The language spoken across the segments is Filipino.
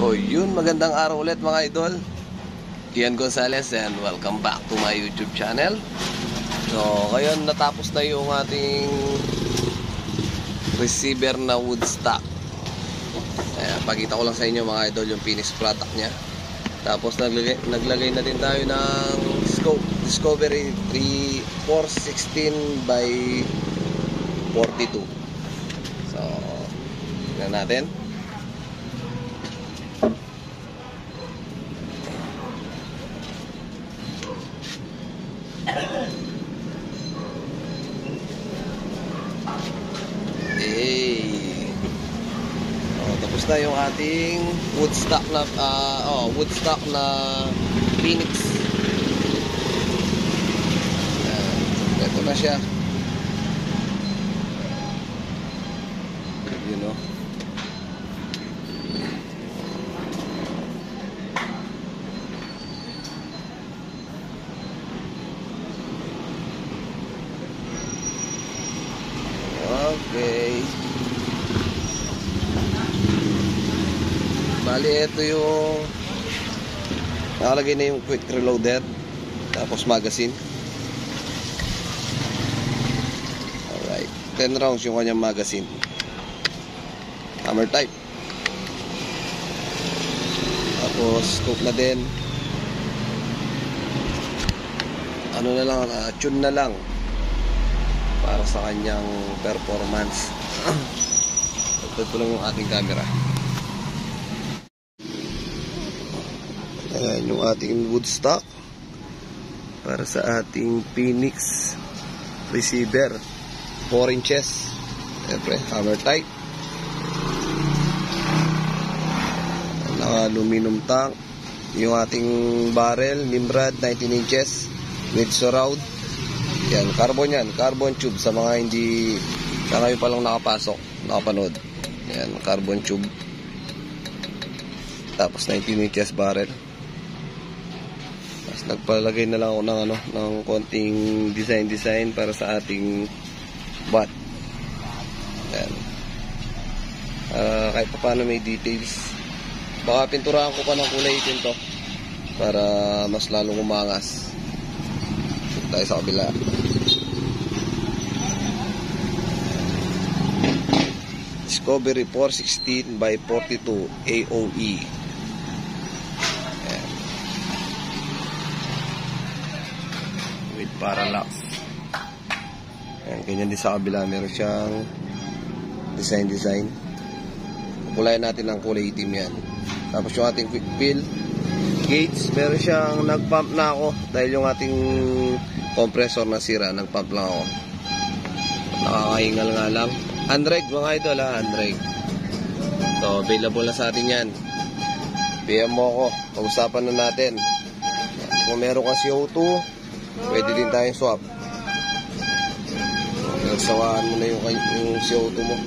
So yun, magandang araw ulit mga idol. Kian Gonzales and welcome back to my YouTube channel. So ngayon natapos na yung ating receiver na wood stock. Pakita ko lang sa inyo mga idol yung finished product nya. Tapos naglagay na din tayo ng scope Discovery 416 by 42. So tingnan natin. Tapos na yung ating wood stock na Phoenix. Ito na siya. You know. Okay. Bali, ito yung nakalagay na yung quick reloader, tapos magazine. Alright, 10 rounds yung kanyang magazine, hammer type. Tapos scope na din, ano na lang, tune na lang para sa kanyang performance. Ito lang yung ating camera. Ayan yung ating wood stock para sa ating Phoenix receiver, 4 inches. Siyempre, hammer type, aluminum tank. Yung ating barrel, Nimrod 19 inches with surround. Yan, carbon tube sa mga hindi na ngayon pa lang nakapanood. Yan, carbon tube. Tapos 19 inches barrel. Tapos nagpalagay na lang ako ng konting design para sa ating butt. Yan. Kahit pa paano may details. Baka pinturahan ko pa ng kulay itim to para mas lalong umangas. Tayo sa kabila. Discovery 416 by 42 AOE. Ayan. With parallax. Ayan, ganyan din sa kabila. Meron siyang design. Kulayan natin ng kulay itim yan. Tapos yung ating quick fill gauge, meron siyang nagpump na ako dahil yung ating compressor na sira, nagpump lang ako. Nakakahingal nga lang. Andreg mga idol, Andreg. So available na sa atin yan. PM mo ako, pag-usapan na natin. Kung meron ka CO2, pwede din tayong swap. Nagsawaan mo na yung CO2 mo.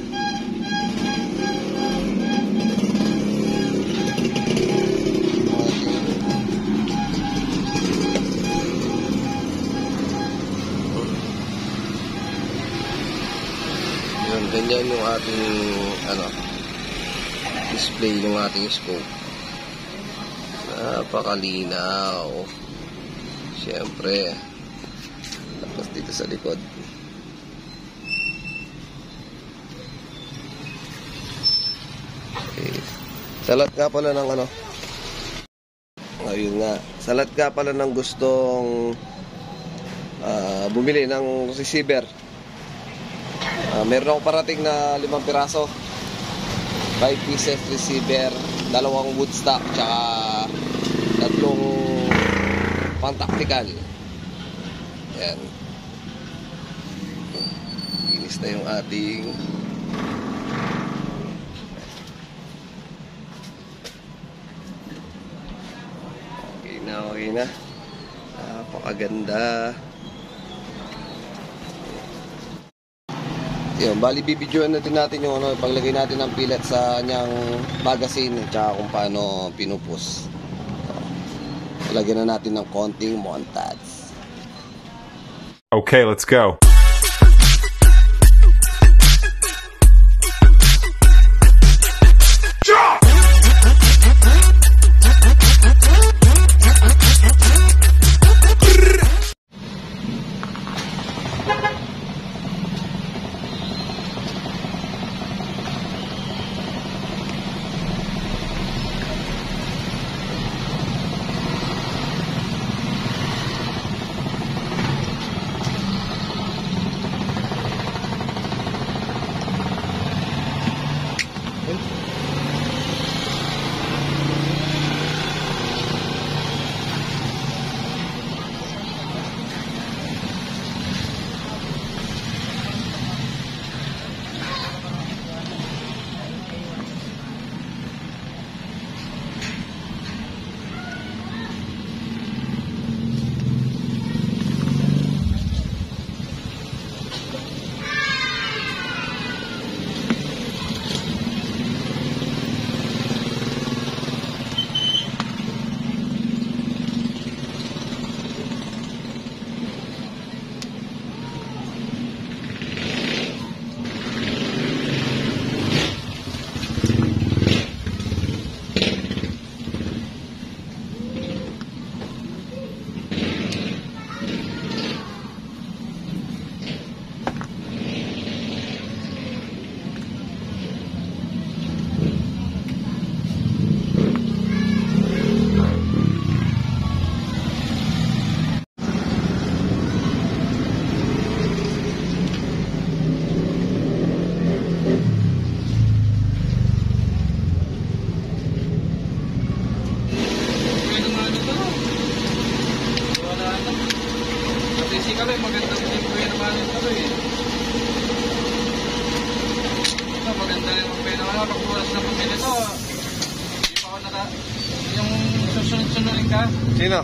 Ganyan yung ating display ng ating scope. Napakalinaw. Siyempre. Tapos dito sa likod. Okay. Salat nga pala ng ayun nga. Salat nga pala ng gustong bumili ng receiver. Meron ako parating na 5 piraso, 5 pieces receiver, 2 wood stock, tsaka 3 pang tactical. Ayan. Inis na yung ating okay na. Napakaganda. Yun, bali bibidyoan natin yung paglagay natin ng pillet sa kanyang magazine tsaka kung paano pinupus. Lagyan na natin ng konting montage. Okay, let's go. Drop! kaloy, magandang timbre naman yung kaloy. Ito, maganda rin ang pena. Wala, pagburas na pamilya ito. Hindi pa ako yung susunod-sunodin ka. Sino?